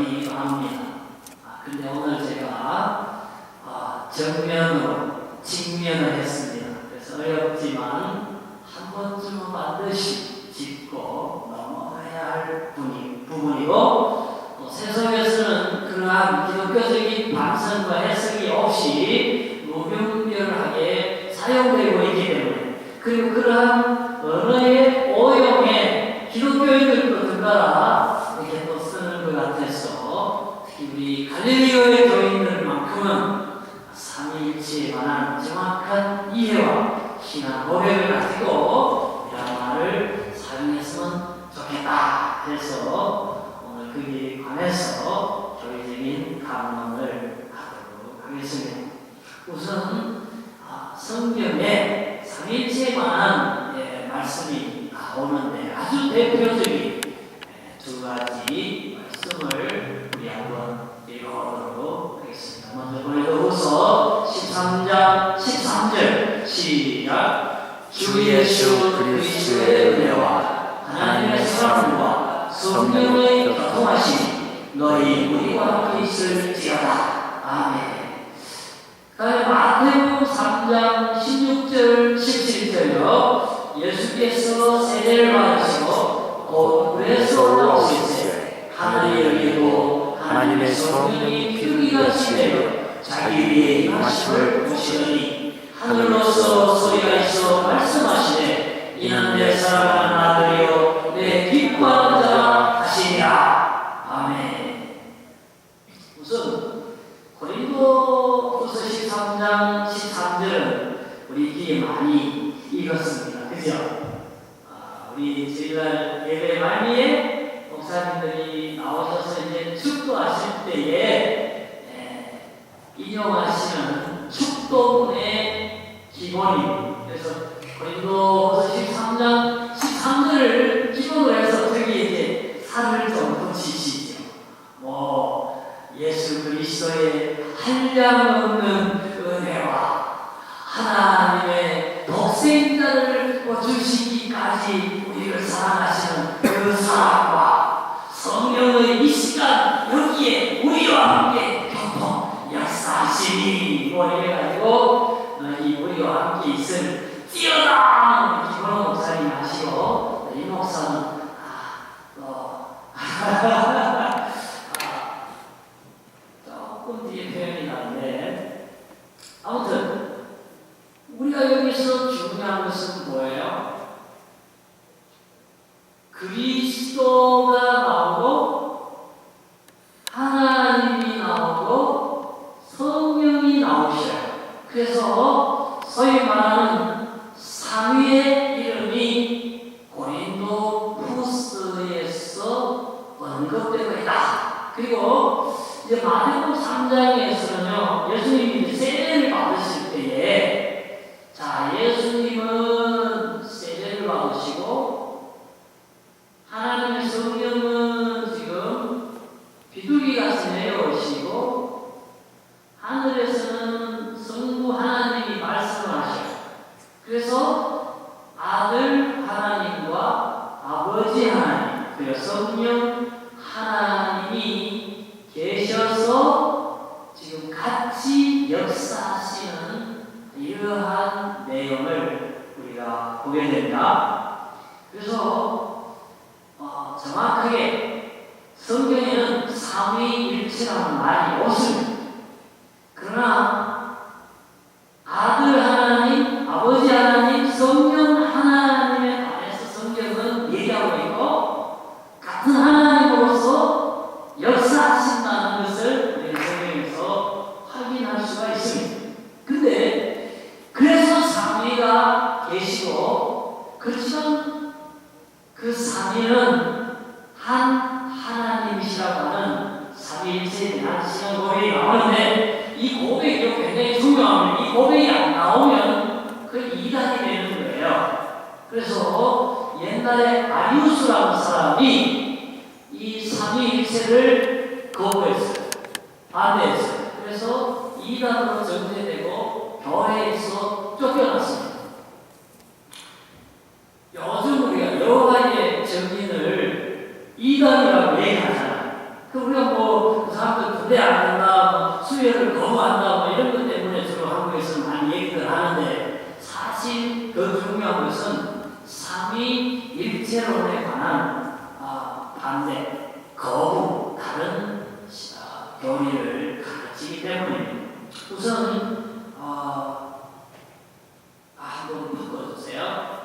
번이기도 합니다. 근데 오늘 제가 정면으로 직면을 했습니다. 그래서 어렵지만 한 번쯤은 반드시 짚고 넘어가야 할 부분이고, 또 세속에서는 그러한 기독교적인 반성과 해석이 없이 무분별하게 사용되고 있기 때문에, 그리고 그러한 언어의 오용에 기독교인들도 덩달아 이렇게 또 쓰는 것 같아서, 특히 우리 갈릴리오의 교인들만큼은 삼위일체에 관한 정확한 이해와 신앙 고백을 가지고 이런 말을 사용했으면 좋겠다 해서 오늘 거기에 관해서 교리적인 감론을 하도록 하겠습니다. 우선 성경에 삼위일체에 관한 말씀이 나오는데 아주 대표적인 두 가지 말씀을 우리 한번 읽어보도록 하겠습니다. 먼저 고린도후서 13장 13절 시작. 주 예수 그리스도의 은혜와 하나님의 사랑과 성령의 교통하심이 너희 우리와 함께 있을지어다. 아멘. 다음에 마태복음 3장 16절 17절요. 예수께서 세례를 받으시고 곧 물에서 올라오실 때 하늘이 열리고 하나님의 성령이 비둘기같이 내려 자기 위에 임하심을 보시더니 하늘로서 소리가 있어 말씀하시되 이는 내 사랑하는 아들이요 내 기뻐하는 자라 하시니라. 아멘. 우선 고린도후서 13장 13절은 우리 귀에 많이 읽었습니다. 그죠? 우리 주일날 예배 말미에 목사님들이 나오셔서 이제 축도하실 때에 인용하시는 축도문의 기본입니다. 그래서 고린도후서 13장 13절을 기본으로 해서 저기 이제 살을 좀 붙이시죠. 예수 그리스도의 한량없는 은혜와 하나님의 독생자를 주시기까지 우리를 사랑하시는 그 사랑과 성령의 이 시간 여기에 우리와 함께 교통 역사하시니 이래가지고 이 우리와 함께 있을 뛰어난 김원호 목사님 하시고 이 목사는 조금 뒤에 표현이 나는데, 아무튼 우리가 여기서 중요한 것은 뭐예요? 그리스도가 나오고 하나님이 나오고 성령이 나오셔요. 그래서 소위 말하는 삼위의 이름이 고린도후서에서 언급되고 있다. 그리고 이제 마태복음 3장에서는요, 예수님이 세례를 받으실 때에, 예수님은 세례를 받으시고, 하나님의 성령은 지금 비둘기같이 내려오시고, 하늘에서는 성부 하나님이 말씀을 하셔요. 그래서 아들 하나님과 아버지 하나님, 그리고 성령 하나님이 계셔서 지금 같이 역사하시는 이러한 내용을 우리가 보게 된다. 그래서 정확하게 성경에는 삼위일체라는 말이 없습니다. 그러나 아들 하나님, 아버지 하나님, 성령 하나님에 관해서 성경은 얘기하고 있고, 같은 하나님으로서 역사하신다는 것을 우리 성경에서 확인할 수가 있습니다. 근데 그래서 삼위가 계시고, 그렇지만 그 삼위는 한 하나님이시라고 하는 삼위일체에 대한 신앙 고백이 나오는데, 이 고백이 굉장히 중요합니다. 이 고백이 안 나오면 그 이단이 되는 거예요. 그래서 옛날에 아리우스라는 사람이 이 삼위일체를 거부했어요. 반대했어요. 그래서 이단으로 정죄되고 교회에서 쫓겨났습니다. 요즘 우리가 여러 가지의 정인을 이단이라고 얘기하잖아요. 그 우리가 반대 안 한다, 뭐 수혈을 거부한다, 뭐 이런 것 때문에 주로 한국에서는 많이 얘기를 하는데, 사실 더 중요한 것은 삼위일체론에 관한 반대, 거부, 다른 교리를 가르치기 때문입니다. 우선 한번 바꿔주세요.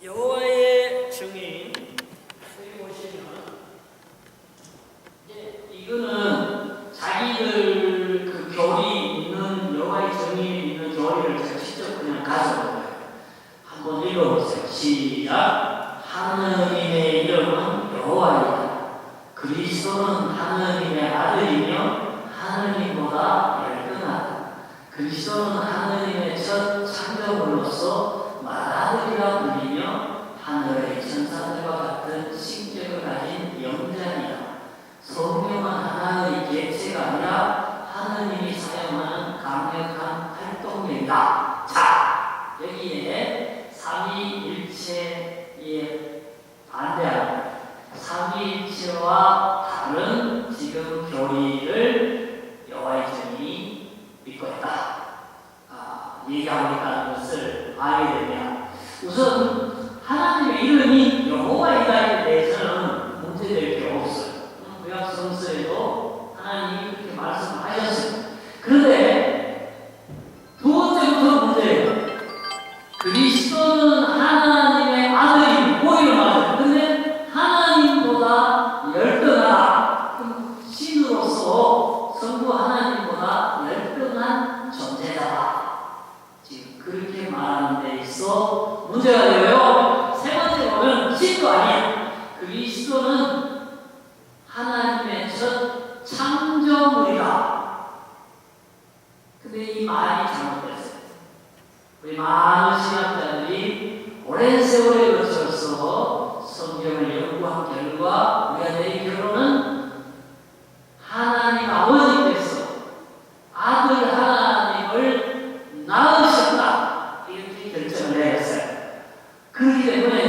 여호와의 증인, 여기 보시면 이거는 자기들 그 교리 있는, 여호와의 증인이 있는 교리를 제가 직접 그냥 가져온 거예요. 한번 읽어보세요. 시작. 하느님의 이름은 여호와이다. 그리스도는 하느님의 아들이며 하느님보다 열등하다. 그리스도는 하느님의 첫 창조물로서 맏아들이라 불리며 하늘의 천사들과 같은 신격을 가진 영장이다. 성령은 하나의 개체가 아니라 하느님이 사용하는 강력한 활동력이다. 자, 여기에 삼위일체에 반대하는 삼위일체와 다른 지금 교리를 여호와의 증인이 믿고 있다. 얘기하고 있다는 것을 알게 되면, 우선 하나님의 이름이 여호와이다에 대해서는 문제될 게 없어요. 구약 성서에도 하나님이 그렇게 말씀하셨어요. 그런데 두 번째부터 문제예요. 그리스도는 하나님의 아들이 오히려 맞아요. 근데 하나님보다 열등하다. 신으로서 성부 하나님보다 열등한 존재다. 지금 그렇게 말하는 데 있어 문제가 되고요. 세 번째 보면 신도 아니야. 그리스도는 하나님의 첫 창조물이다. 근데 이 말이 잘못됐어요. 우리 많은 신학자들이 오랜 세월에 걸쳐서 성경을 연구한 결과 우리가 내린 결론은 하나님 아버지께서 아들 하나님을 낳으셨다, 이렇게 결정을 내렸어요. 그렇기 때문에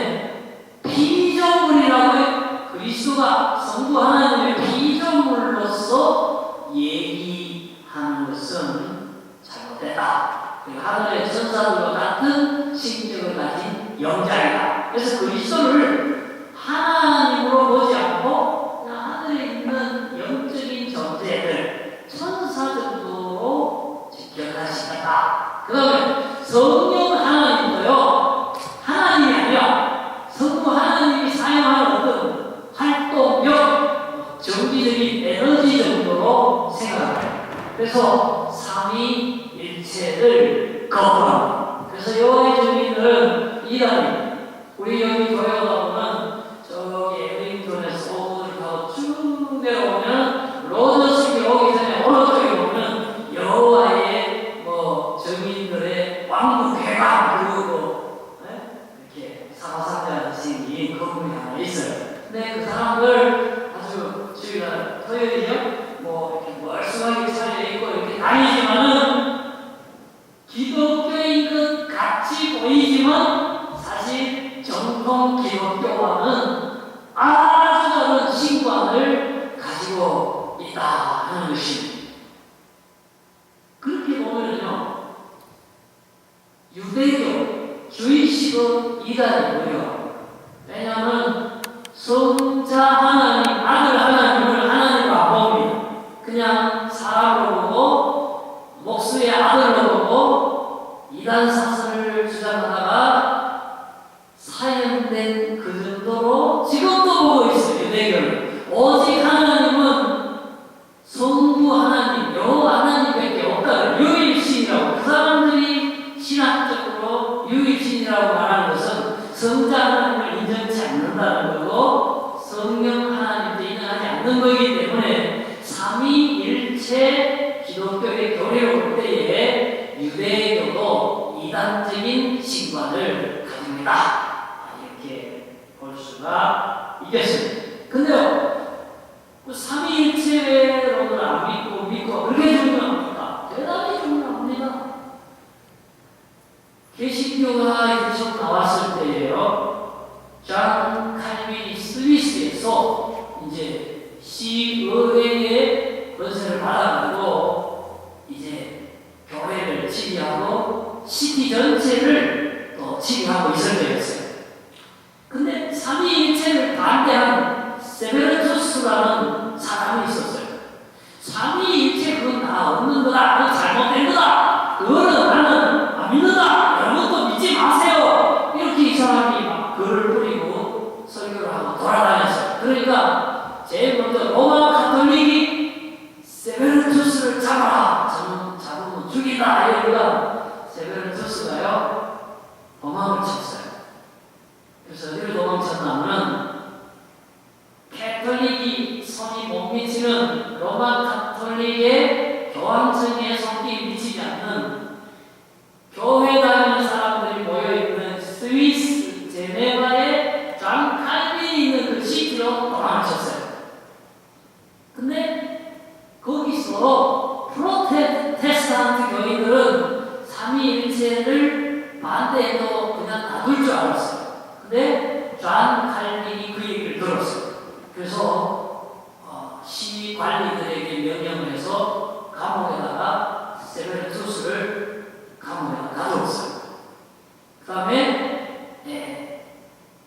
피조물이라고 해요. 그리스도가 성부 하나님의 피조물로서 얘기하는 것은 잘못됐다. 하늘의 천사들과 같은 신격을 가진 영장이다. 그래서 그리스도를 하나님으로 보지 않고 그냥 하늘에 있는 영적인 존재들, 천사 정도로 직결하시다. 그 다음에 성령 하나님도요, 하나님이 아니라 성부 하나님이 사용하는 어떤 활동력, 정기적인 에너지 정도로 생각해요. 그래서 삼위일체를 거부합니다. 그래서 여호와의 증인들은 이단입니다. 우리 여기 교회 오다 보면 저기 에버링턴에서 오늘부터 쭉 내려오면 로저스기 오기 전에 오른쪽에 보면 여호와의 증인들의 왕국 회관, 그리고 이렇게 사과상자 생긴 건물이 하나 있어요. 근데 그 사람들 아주 주일날 토요일이요? 이렇게 멀쩡하게 차려입고 이렇게 다니지만은 기독교인 것 같이 보이지만 사실 정통 기독교와는 아주 다른 신관을 가지고 있다 하는 것입니다. 그렇게 보면요, 유대교, 주의식은 이단이고요. 왜냐하면 성자 하나님, 아들 하나님을 하나님으로 안 봅니다. 그냥 사람으로 보고 목수의 아들로 보고 이단 사설을 주장하다가 사형된 그 정도로 지금도 보고 있어요. 유대교는 오직 하나님은 성부 하나님, 여호와 하나님밖에 없다는 유일신이라고, 그 사람들이 신학적으로 유일신이라고 말하는 것은 성자 하나님을 인정치 않는다는 거고 성령 하나님도 인정하지 않는 거기 때문에 삼위일체 기독교의 교리를 볼 때에 유대교도 이단적인 신관을 가지고 있다, 이렇게 볼 수가 있겠습니다. 근데요, 그 삼위일체론을 안 믿고 그렇게 중요합니까? 대단히 중요합니다. 개신교가 처음 나왔을 때예요. 존 칼빈이 의해서 이제 시의회의 권세를 받아가지고 이제 교회를 지휘하고 시티 전체를 또 지휘하고 있을 때였어요. 근데 삼위일체를 반대한 세베르투스라는 사람이 있었어요. 삼위일체 그건 다 없는 거다, 그건 잘못된 거다, 그거는 나는 안 믿는다, 이런 것도 믿지 마세요, 이렇게 이 사람이 막 글을 뿌리고 설교를 하고 돌아다녔어요. 그러니까 제일 먼저 로마 가톨릭이 세베르투스를 잡아라, 잡으면 죽인다, 이러니까 세베르투스가요 도망을 쳤어요. 그래서 어디로 도망쳤냐면 캐톨릭이 손이 못 미치는 로마 가톨릭의 교황청에 손이 미치지 않는 교회 다니는 사람들이 모여있는 스위스 제네바에 장 칼빈이 있는 그 시티로 도망쳤어요. 근데 거기서 프로테스탄트 교인들은 삼위일체를 반대해도 그냥 놔둘 줄 알았어요. 근데 잔 칼빈이 그 얘기를 들었어요. 그래서 시위 관리들에게 명령을 해서 감옥에다가 세베르투스를 감옥에다 가두었어요. 그 다음에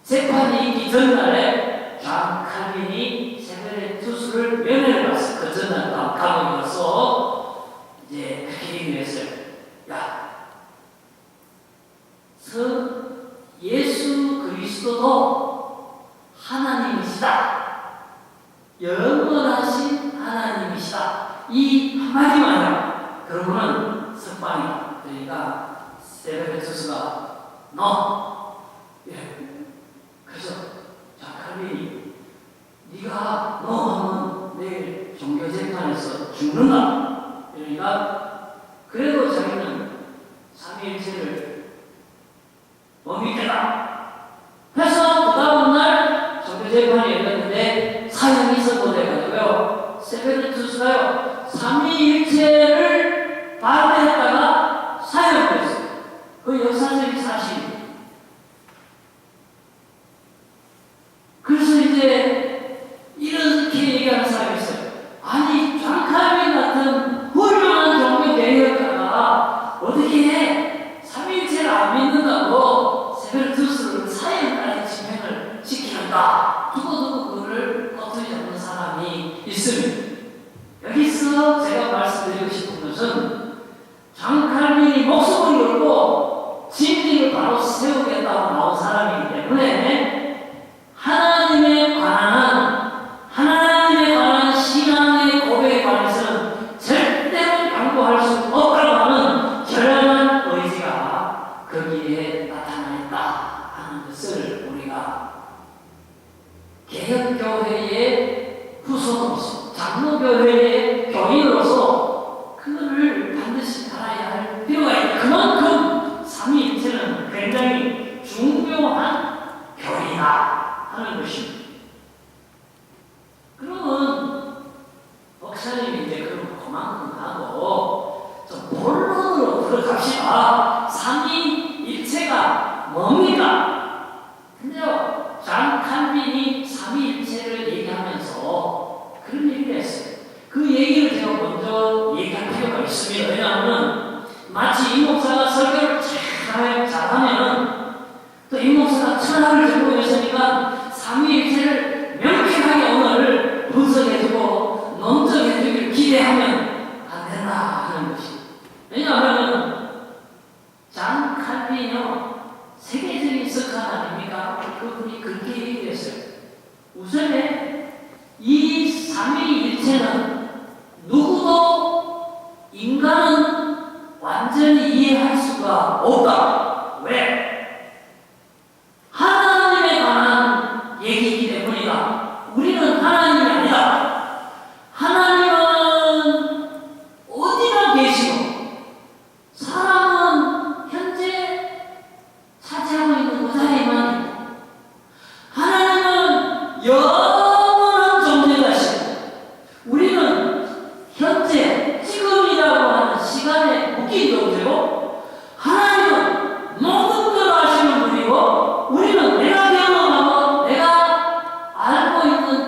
재판이 있기 전날에 잔 칼빈이 세베르투스를 면회를 갔어요. 그 전날 감옥에 가서 이제 그렇게 얘기를 했어요. 야, 예수 그리스도도 하나님이시다, 영원하신 하나님이시다, 이 한마디만이야. 그러면은 석방이다. 그러니까 세베르투스가 너, 그래서 칼빈이 네가 너 하면 내일 종교재판에서 죽는다. 그러니까 그래도 자기는 삼위일체를 못 믿겠다. 그래서 그 다음날 종교재판이 열렸는데 사형이 선고돼가지고요, 세베르투스가요 삼위일체를 반대했다가 사형됐어요. 그 역사적인 사실입니다. 그래서 이제 이렇게 얘기하는 사람이 있어요. 아니, 존 칼빈 같은 훌륭한 종교 개혁가가 어떻게 삼위일체를 안 믿는다고 세베르투스를 사형까지 집행을 시키는가? 두고두고 그거를 꺼트리지 않는 사람이 있습니다. 여기서 제가 말씀드리고 싶은 것은 존 칼빈이 목숨을 걸고 진리를 바로 세우겠다고 나온 사람이기 때문에 하나님에 관한 신앙의 고백에 관해서는 절대로 양보할 수 없다고 하는 결연한 의지가 거기에 나타나있다 하는 것을 우리가 개혁교회의 후손으로서, 장로교회의 교인으로서 그거를 반드시 알아야 할 필요가 있다. 그만큼 삼위일체는 굉장히 중요한 교리다 하는 것입니다. 그러면 목사님이 이제 그만큼 하고 좀 본론으로 들어갑시다. 삼위일체가 뭡니까? 근데요, 잔 칼빈이 삼위일체를 얘기하면서 그런 얘기를 했어요. 그 얘기를 제가 먼저 얘기할 필요가 있습니다. 왜냐하면 마치 이 목사가 설교를 잘하면 또 이 목사가 철학을 들고 있으니까 삼위일체를 명쾌하게 오늘 분석해주고 논증해주길 기대하면 안 된다 하는 것이. 왜냐하면 잔 칼빈이요 세계적인 석학 아닙니까? 그분이 그렇게 얘기했어요. 우선에 이 삼위일체는 누구도 인간은 완전히 이해할 수가 없다. 왜? 하나님에 관한 얘기이기 때문이다. 우리는 하나님이 아니다. 하나님은 어디나 계시고 사람은 현재 차지하고 있는 그 자리에만 있고, 하나님은 영원한 존재자시고 우리는 현재 지금이라고 하는 시간에 묶인 존재고, 하나님은 모든 걸 아시는 분이고 우리는 내가 경험하고 내가 알고 있는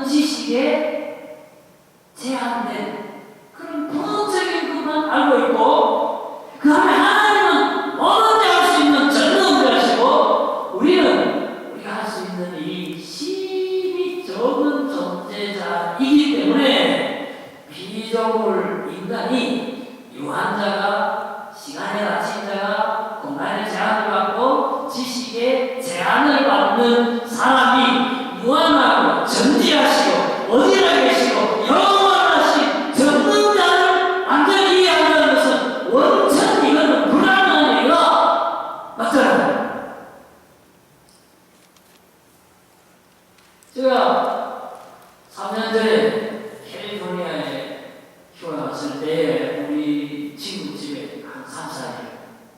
있는 이 힘이 적은 존재자이기 때문에 피조물 인간이 유한자가 시간에 갇힌 자가 공간의 제한을 받고 지식의 제한을 받는 사람이 무한하고 전지하시고 어디나 계시고 영원하신 전능자를 완전히 이해한다는 것은 원천 이거는 불가능한 얘기가 맞잖아요. 제가 3년 전에 캘리포니아에 휴가 갔을 때 우리 친구 집에 한 3, 4일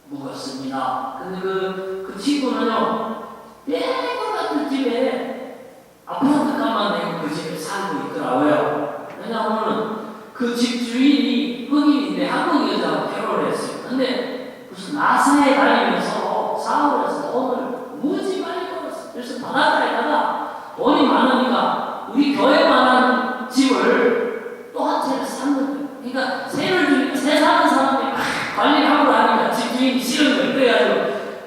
묵었습니다. 근데 그 친구는요, 매번 같은 집에 아파트값만 내고 그 집에 살고 있더라고요. 왜냐하면 그 집 주인이 흑인인데 한국 여자하고 결혼을 했어요. 근데 무슨 나사에 다니면서 사울에서 돈을 무지 많이 벌었어요. 그래서 바닷가에다가 돈이 많으니까 우리 교회만한 집을 또 한 채를 샀는 거예요. 그러니까 새 사는 사람이 관리하고 하니까 집주인이 싫은 거예요. 그래가지고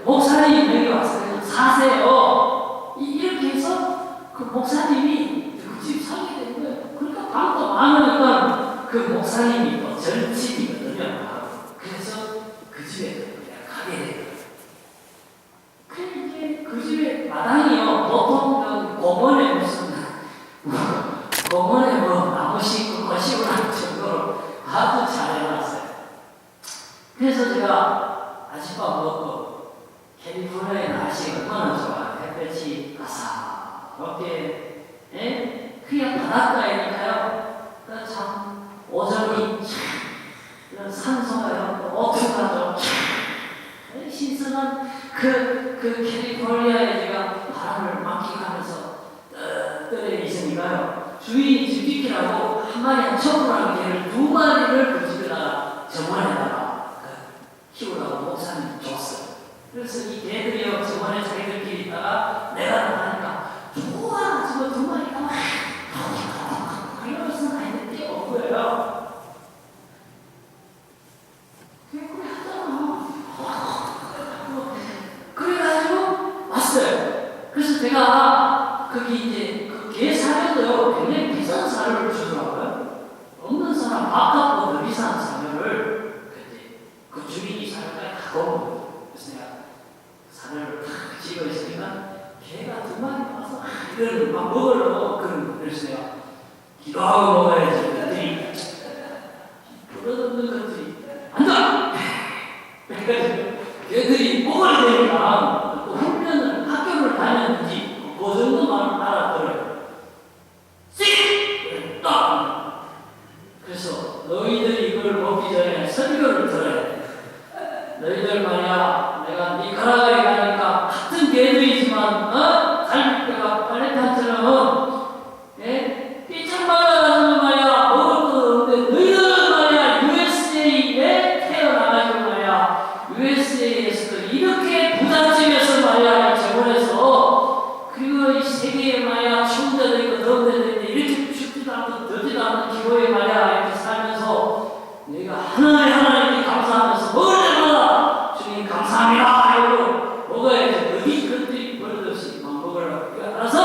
목사님 여기 와서 사세요. 이렇게 해서 그 목사님이 그 집 사게 된 거예요. 그러니까 방도 많으니까 그 목사님이 또 절친이거든요. 그래서 그 집에 가게 돼요. 그래 그 집에 마당이요. 보통 공원에 무슨 공원에 뭐 나무 심고 거시고 할 정도로 아주 잘 해놨어요. 그래서 제가 아침밥 먹고 캘리포니아의 날씨가 얼마나 좋아요. 햇볕이 아삭하게, 그냥 바닷가이니까요. 참 오전이 이런 산소가요, 오토가죠. 신선한 그 캘리포니아에 제가 바람을 만끽하면서 떨에 있으니까요. 주인이 집 지키라고 한 마리 한 척분하는 개를 2마리를 그 집에다가 정원에다가 키우라고 목사님 줬어요. 그래서 이 개들이요, 저번에 자기들끼리 있다가 내가 나가니까 좋아, 저거 2마리가 이러면서 나한테 뛰어온 거예요. 그래 하잖아. 그래가지고 왔어요. 그래서 제가 거기 이제 그 개 사료도요, 굉장히 비싼 사료를 주더라고요. 없는 사람 밥값보다 더 비싼 사료를 그 주인이 사료까지 갖고 온 거예요. 그래서 내가 사료를 탁 집어 있으니까 개가 2마리 와서 이걸 막 먹으려고 그런 거. 그래서 내가 기도하고 먹어야지. 그랬더니 부러졌는 것들이 앉아! 그래가지고 걔들이 먹어야 되니까 또 훈련을 학교를 다녔는지 그 정도만 알아들어요. 그래서 너희들이 이걸 먹기 전에 설교를 들어야 돼. 너희들 말이야, 내가 니카라과에 가니까 같은 개들이지만 갈비뼈가 빨래판처럼 삐쩍 말라가지고 말이야 먹을 거 없는데 너희들은 말이야 USA에 태어나가지고 말이야 USA에서도 이렇게 부잣집에서 말이야 재벌에서 그리고 이 세계에 말이야 추운 데도 있고 더운 데도 있는데 이렇게 춥지도 않고 덥지도 않은 기후에 말이야 이렇게 살면서 내가 하나님께 감사하면서 먹을 때마다 주님 감사합니다 이러고 먹어야지. 어디 그것들이 버릇없이 막 먹으려고 알아서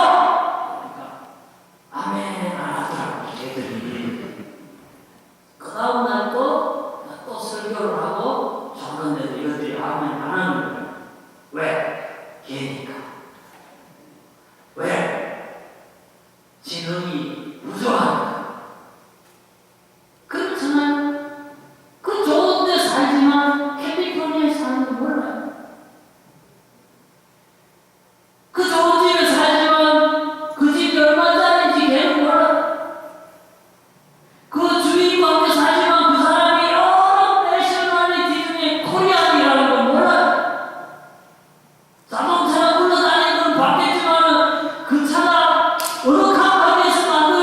그러니까 아멘 안 하더라고 걔들이. 그 다음날 또 설교를 하고 줬는데도 이것들이 아멘 안 하는 거예요. 왜? 걔니까. 왜? 지능이 부족하니까. 그렇잖아요. 그 좋은 데 살지만 캘리포니아에 사는 거 몰라요. 그 좋은 집에 살지만 그 집이 얼마짜리인지 걔는 몰라요. 그 주인과 함께 살지만 그 사람이 여러 내셔널리티 중에 코리안이라는 걸 몰라요. 자동차가 굴러다니는 건 봤겠지만 그 차가 어느 칸방에서 만든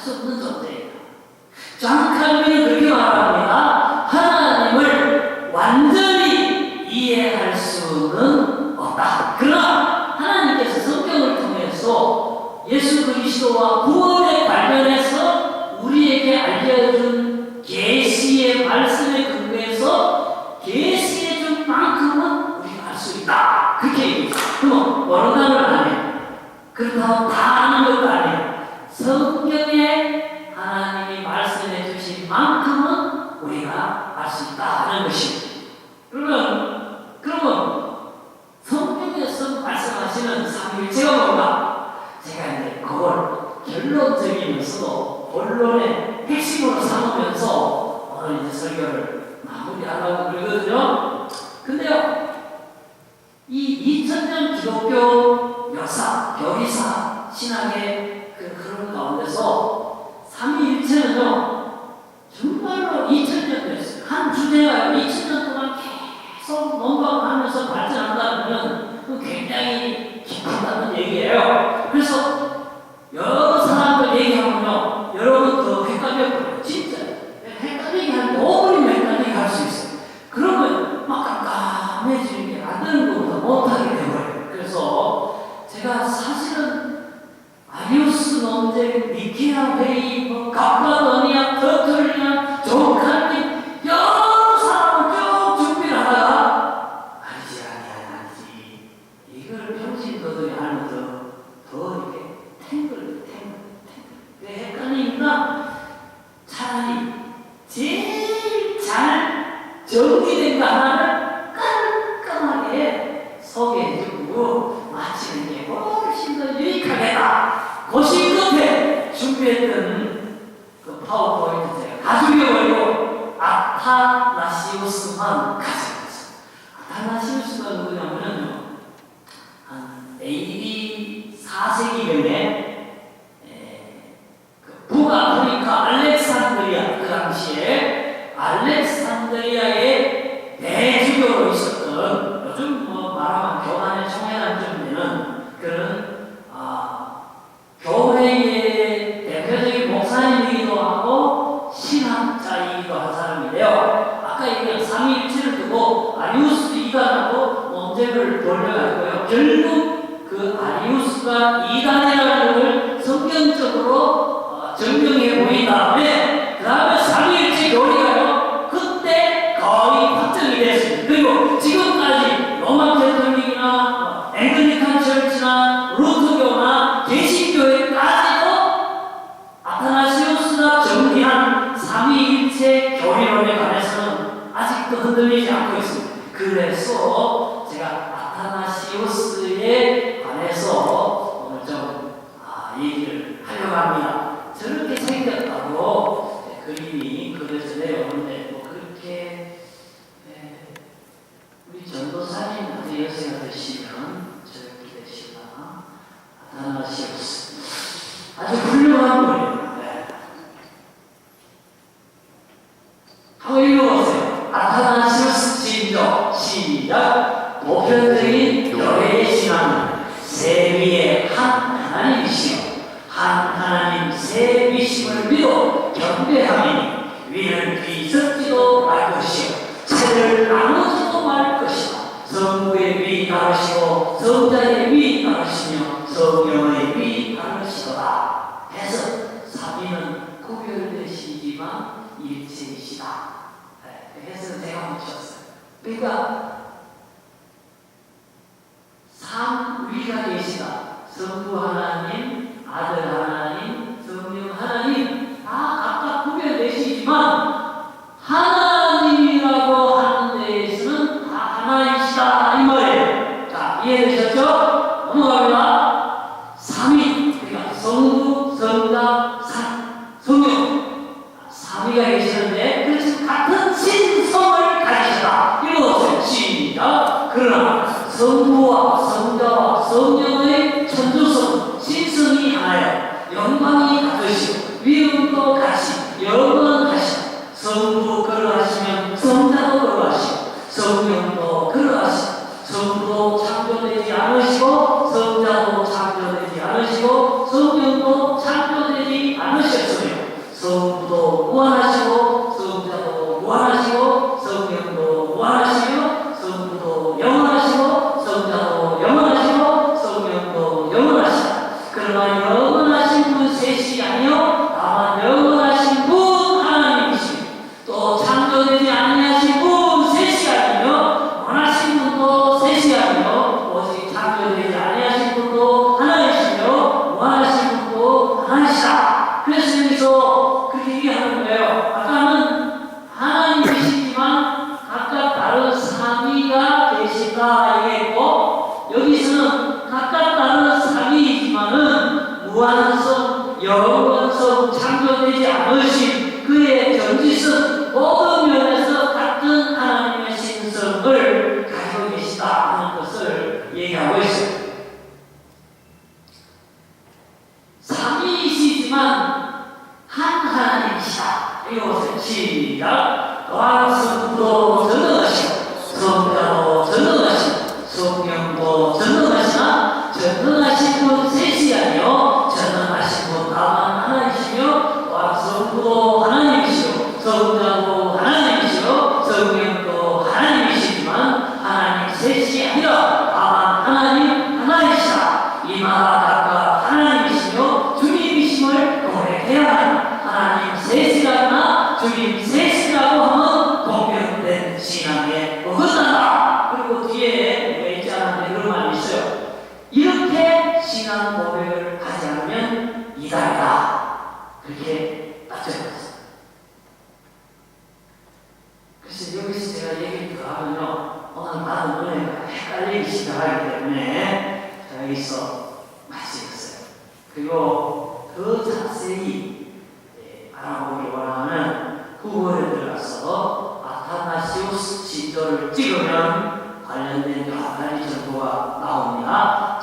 수 없는 존재예요. 존 칼빈은 그렇게 말합니다. 하나님을 완전히 이해할 수는 없다. 그러나 하나님께서 성경을 통해서 예수 그리스도와 구원에 관련해서 우리에게 알려준 계시의 말씀에 근거해서 계시해 준 만큼은 우리가 알 수 있다. 그렇게 얘기했어요. 그럼 모른다는 건 아니에요. 그렇다고 다 아는 것도 아니에요. 성경에 하나님이 말씀해 주신 만큼은 우리가 알 수 있다는 것입니다. 그러면 성경에서 말씀하시는 삼위일체가 뭔가? 제가 이제 그걸 결론적이면서도 본론의 핵심으로 삼으면서 오늘 이제 설교를 마무리하려고 그러거든요. 근데요, 이 2000년 기독교 역사, 교리사, 신학의 그런 가운데서 삼위일체는요, 정말로 2000년 됐어요. 한 주제가 2000년 동안 계속 논박하면서 발전한다면 굉장히 깊다는 얘기예요. 그래서 여러 사람들 얘기하면요, 여러분 더 헷갈려요. 진짜 헷갈리게 한 5분이면 헷갈리게 할 수 있어요. 그러면 막 깜깜해지는 게 안 되는 것보다 못하게 되어버려요. 그래서 제가 사실은 아리우스 논쟁, 니케아 회의, 갑바도니아, 터툴리아, 존 칼빈 여러 사람을 쭉 준비를 하다가 아니지 이걸 평신도들이 알면 더 이렇게 탱글 왜 헷갈리니까 차라리 제일 잘 정리된 거 하나를 깔끔하게 소개해주고 마치는 게 훨씬 더 유익하겠다. 고시 끝에 준비했던 그 파워포인트 제가 가져버리고 아타나시우스만 가져갔어요. 아타나시우스가 누구냐면요, 한 AD 4세기경에 북아프리카 알렉산드리아, 그 당시에 알렉산드리아의 대주교로 있었던, 요즘 말하면 교단의 총회란 좀 되는 그런 교회의 대표적인 목사님이기도 하고 신학자이기도 한 사람인데요. 아까 얘기한 삼위일체를 두고 아리우스 이단하고 논쟁을 돌려가지고요, 결국 그 아리우스가 이단이라는 걸 성경적으로 증명해 보인 다음에 그 다음에 삼위일체 교리가요 그때 거의 확정이 됐습니다. 그리고 지금까지 로마 캐톨릭이나 앵글리칸 철치나 루터교나 개신교회까지도 아타나시우스가 정리한 삼위일체 교리론에 관해서는 아직도 흔들리지 않고 있습니다. 그래서 제가 아타나시우스에 관해서 오늘 좀 얘기를 하려고 합니다. 저렇게 생겼다고 그림이 그려져요. 그런데 뭐 그렇게 우리 전도사님 나중에 여세가 되시면 저렇게 되시나. 아타나시우스 아주 훌륭한 분이에요. 한번 읽어보세요. 아타나시우스 진조 시작. 보편적인 교회의 신앙은 세위의 한 하나님이시요 한 하나님 세위심을 믿어 경배하니 위는 뒤섞지도 말 것이요 세를 나누지도 말 것이다. 성부의 위 다르시고 성자의 위 다르시며 성령의 위 다르시도다. 해서 삼위는 구별되시지만 일체이시다. 해서 제가 묻혔어요. 그러니까 삼위가 계시다. 성부 하나님, 아들 하나님, 성령 하나님 다 각각 구별되시지만 하나님이라고 하는 데에서는 다 하나이시다 이 말이에요. 자, 이해되셨죠? 넘어갑니다. 삼위, 그러니까 성부, 성자, 성령 삼위가 계시는데 그래서 같은 신성을 가지시다. 읽어보세요. 시작. 그러나 성부와 성자와 성령의 천주성 신성이 하나여 영광이 같으시고 위엄도 같이 영원하시다. 성부 그러하시면 성자도 그러하시고 성령도 그러하시고 성부도 창조되지 않으시고 성자도 창조되지 않으시고 성령도 창조되지 않으셨으며 창조되지 않으신 그의 전지성 모든 면에서 같은 하나님의 신성을 가지고 계시다 하는 것을 얘기하고 있어요. 삼위이시지만 한 하나님이시다. 이것을 시작. 또한 성부도 전능하시고 성자도 전능하시고 성령도 전능하시나 전능하신 분 셋이 아니요 전능하신 분 다만 하나이시며 또한 성부도 하나님이시요 성자도 하나님이시요 성령도 하나님이시지만 하나님 셋이 아니라 다만 하나님 하나이시다. 이마다 각각 하나님이시며 주님이심을 고백해야 하는 하나님 셋이라나 주님 셋이라고 하면 공평된 신앙에 어긋난다. 그리고 뒤에 왜 있지 않은데 그런 말이 있어요. 이렇게 신앙 고백을 하지 않으면 이단이다. 그렇게 따져봤어요. 그래서 여기서 제가 얘기를 더 하면요, 오늘 받은 은혜가 헷갈리기 시작하기 때문에 여기서 마치겠어요. 그리고 더 자세히 알아보기 원하는 구글에 들어가서 아타나시우스 지도를 찍으면 관련된 여러 가지 정보가 나옵니다.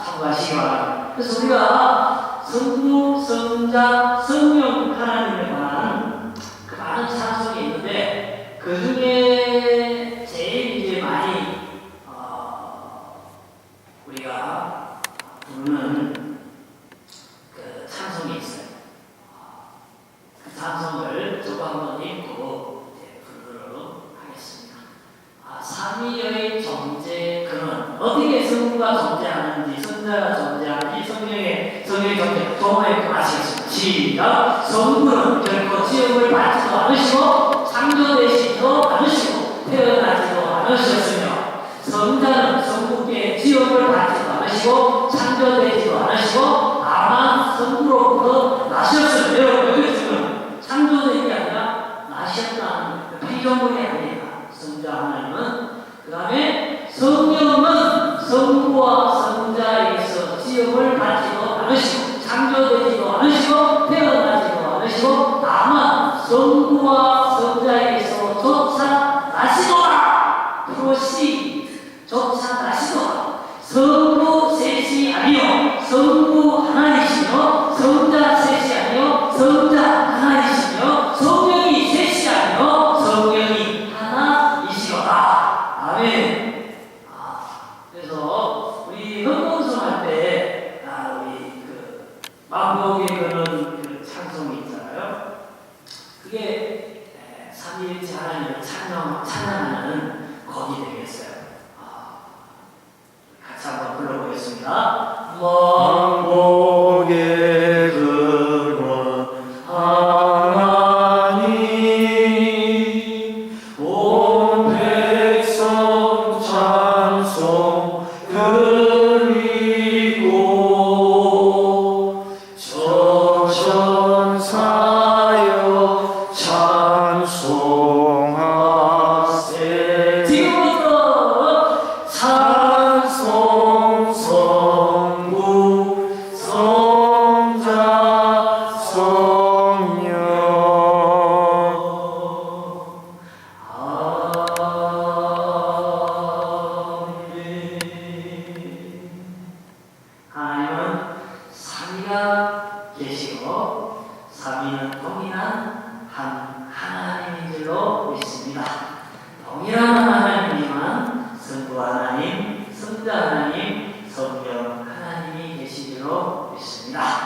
참고하시기 바랍니다. 그래서 우리가 성부, 성자, 성령 하나님에 관한 그 많은 찬송이 있는데 그 중에 제일 이제 많이 우리가 부르는 그 찬송이 있어요. 그 찬송을 저도 한번 읽고 부르도록 하겠습니다. 삼위의 존재 근원, 어디에 성부가 존재하는지, 성자가 존재하는지, 성령이 존재, 도모에 아시겠습니다. 시작. 성부는 결코 지음을 받지도 않으시고 창조되시지도 않으시고 태어나지도 않으셨으며 성자는 성부께 지음을 받지도 않으시고 창조되지도 않으시고 다만 성부로부터 나셨으며, 여러분 여기 지금 창조된 게 아니라 나셨다는 피조물이 아니라 성자 하나님은 그 다음에 성령은 성부와 성자에게서 지음을 받지도 않으시고 창조되지도 않으시고 태어나지도 않으시고 다만 성부와 성자에게서 조차 나시도다. 프로시 조차 나시도다. 성부 셋이 아니요 성부 하나이시며 성자 셋이 아니요 성자 하나이시며 성령이 셋이 아니요 성령이 하나이시로다. 아멘. 그래서 우리 헌금송 할 때 우리 그 만복에 그런 그 찬송이 있잖아요. 그게 삼위일체 하나님을 찬양하는 곡이 되겠어요. 같이 한번 불러보겠습니다. 만복의 근원 하나님 온 백성 찬송 그리고 저 천사여 찬송하세. 지금부터 찬송 성부 성자 성령. 하나님은 삼위가 계시고 삼위는 동일한 한 하나님인 줄로 믿습니다. 동일한 하나님이지만 성부 하나님, 성자 하나님, 성령 하나님이 계신 줄로 믿습니다.